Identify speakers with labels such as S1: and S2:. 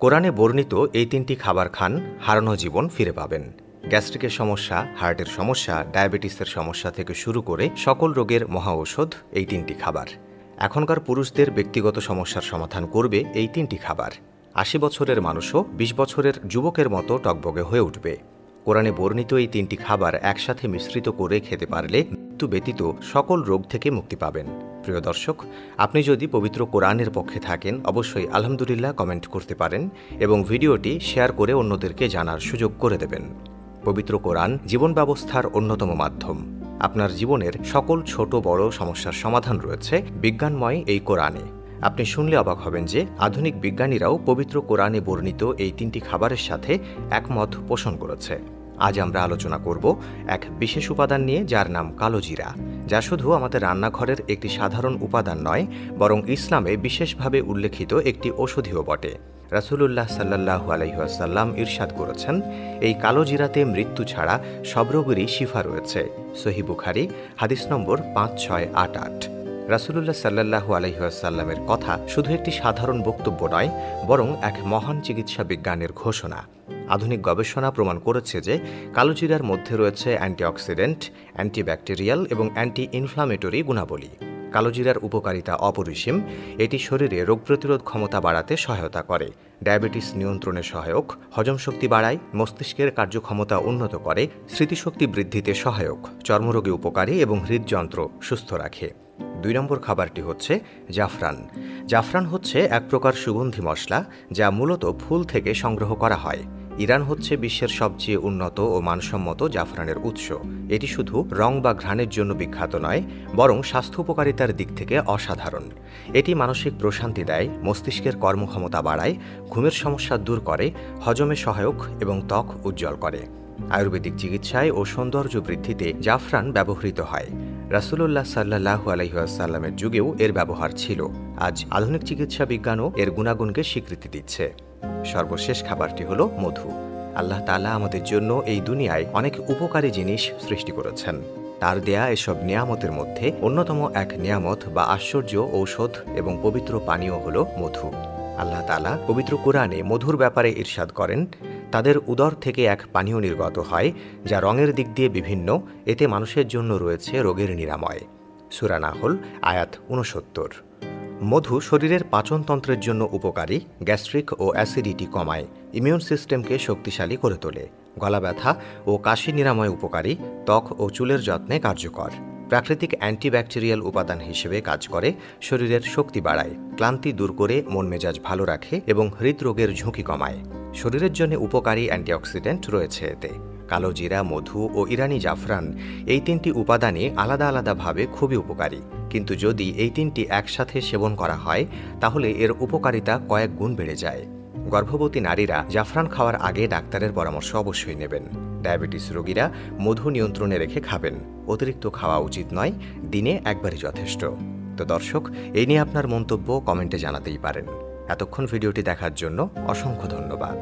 S1: কোরআনে বর্ণিত এই তিনটি খাবার খান, হারানো জীবন ফিরে পাবেন। গ্যাস্ট্রিকের সমস্যা, হার্টের সমস্যা, ডায়াবেটিসের সমস্যা থেকে শুরু করে সকল রোগের মহা ঔষধ এই তিনটি খাবার। এখনকার পুরুষদের ব্যক্তিগত সমস্যার সমাধান করবে এই তিনটি খাবার। ৮০ বছরের মানুষও ২০ বছরের যুবকের মতো টকবগে হয়ে উঠবে। কোরআনে বর্ণিত এই তিনটি খাবার একসাথে মিশ্রিত করে খেতে পারলে মৃত্যু ব্যতীত সকল রোগ থেকে মুক্তি পাবেন। প্রিয় দর্শক, আপনি যদি পবিত্র কোরআনের পক্ষে থাকেন অবশ্যই আলহামদুলিল্লাহ কমেন্ট করতে পারেন এবং ভিডিওটি শেয়ার করে অন্যদেরকে জানার সুযোগ করে দেবেন। পবিত্র কোরআন জীবন ব্যবস্থার অন্যতম মাধ্যম। আপনার জীবনের সকল ছোট বড় সমস্যার সমাধান রয়েছে বিজ্ঞানময় এই কোরআনে। আপনি শুনলে অবাক হবেন যে আধুনিক বিজ্ঞানীরাও পবিত্র কোরআনে বর্ণিত এই তিনটি খাবারের সাথে একমত পোষণ করেছে। আজ আমরা আলোচনা করব এক বিশেষ উপাদান নিয়ে, যার নাম কালো জিরা, যা শুধু আমাদের রান্নাঘরের একটি সাধারণ উপাদান নয়, বরং ইসলামে বিশেষভাবে উল্লেখিত একটি ঔষধিও বটে। রাসূলুল্লাহ সাল্লাল্লাহু আলাইহি ওয়াসাল্লাম ইরশাদ করেছেন, এই কালো জিরাতে মৃত্যু ছাড়া সব রোগেরই শিফা রয়েছে। সহিহ বুখারী হাদিস নম্বর ৫৬৮৮। রাসূলুল্লাহ সাল্লাল্লাহু আলাইহি ওয়াসাল্লামের কথা শুধু একটি সাধারণ বক্তব্য নয়, বরং এক মহান চিকিৎসা বিজ্ঞানের ঘোষণা। আধুনিক গবেষণা প্রমাণ করেছে যে কালোজিরার মধ্যে রয়েছে অ্যান্টিঅক্সিডেন্ট, অ্যান্টিব্যাকটেরিয়াল এবং অ্যান্টি ইনফ্লামেটরি গুণাবলী। কালোজিরার উপকারিতা অপরিসীম। এটি শরীরে রোগ প্রতিরোধ ক্ষমতা বাড়াতে সহায়তা করে, ডায়াবেটিস নিয়ন্ত্রণে সহায়ক, হজম শক্তি বাড়ায়, মস্তিষ্কের কার্যক্ষমতা উন্নত করে, স্মৃতিশক্তি বৃদ্ধিতে সহায়ক, চর্মরোগে উপকারী এবং হৃদযন্ত্র সুস্থ রাখে। ২ নম্বর খাবারটি হচ্ছে জাফরান। জাফরান হচ্ছে এক প্রকার সুগন্ধি মশলা, যা মূলত ফুল থেকে সংগ্রহ করা হয়। ইরান হচ্ছে বিশ্বের সবচেয়ে উন্নত ও মানসম্মত জাফরানের উৎস। এটি শুধু রং বা ঘ্রাণের জন্য বিখ্যাত নয়, বরং স্বাস্থ্য উপকারিতার দিক থেকে অসাধারণ। এটি মানসিক প্রশান্তি দেয়, মস্তিষ্কের কর্মক্ষমতা বাড়ায়, ঘুমের সমস্যা দূর করে, হজমে সহায়ক এবং ত্বক উজ্জ্বল করে। আয়ুর্বেদিক চিকিৎসায় ও সৌন্দর্য বৃদ্ধিতে জাফরান ব্যবহৃত হয়। রাসূলুল্লাহ সাল্লাল্লাহু আলাইহি ওয়াসাল্লামের যুগেও এর ব্যবহার ছিল। আজ আধুনিক চিকিৎসা বিজ্ঞানও এর গুণাগুণকে স্বীকৃতি দিচ্ছে। সর্বশেষ খাবারটি হলো মধু। আল্লাহ তাআলা আমাদের জন্য এই দুনিয়ায় অনেক উপকারী জিনিস সৃষ্টি করেছেন। তার দেয়া এসব নিয়ামতের মধ্যে অন্যতম এক নিয়ামত বা আশ্চর্য ঔষধ এবং পবিত্র পানীয় হলো মধু। আল্লাহ তাআলা পবিত্র কোরআনে মধুর ব্যাপারে ইরশাদ করেন, তাদের উদর থেকে এক পানীয় নির্গত হয়, যা রঙের দিক দিয়ে বিভিন্ন, এতে মানুষের জন্য রয়েছে রোগের নিরাময়। সূরা নাহল আয়াত ৬৯। মধু শরীরের পাচনতন্ত্রের জন্য উপকারী, গ্যাস্ট্রিক ও অ্যাসিডিটি কমায়, ইমিউন সিস্টেমকে শক্তিশালী করে তোলে, গলা ব্যথা ও কাশি নিরাময় উপকারী, ত্বক ও চুলের যত্নে কার্যকর, প্রাকৃতিক অ্যান্টিব্যাকটেরিয়াল উপাদান হিসেবে কাজ করে, শরীরের শক্তি বাড়ায়, ক্লান্তি দূর করে মন মেজাজ ভালো রাখে এবং হৃদরোগের ঝুঁকি কমায়। শরীরের জন্য উপকারী অ্যান্টিঅক্সিডেন্ট রয়েছে এতে। কালো জিরা, মধু ও ইরানি জাফরান, এই তিনটি উপাদানই আলাদা আলাদাভাবে খুবই উপকারী, কিন্তু যদি এই তিনটি একসাথে সেবন করা হয় তাহলে এর উপকারিতা কয়েক গুণ বেড়ে যায়। গর্ভবতী নারীরা জাফরান খাওয়ার আগে ডাক্তারের পরামর্শ অবশ্যই নেবেন। ডায়াবেটিস রোগীরা মধু নিয়ন্ত্রণে রেখে খাবেন। অতিরিক্ত খাওয়া উচিত নয়, দিনে একবারই যথেষ্ট। তো দর্শক, এই নিয়ে আপনার মন্তব্য কমেন্টে জানাতেই পারেন। এতক্ষণ ভিডিওটি দেখার জন্য অসংখ্য ধন্যবাদ।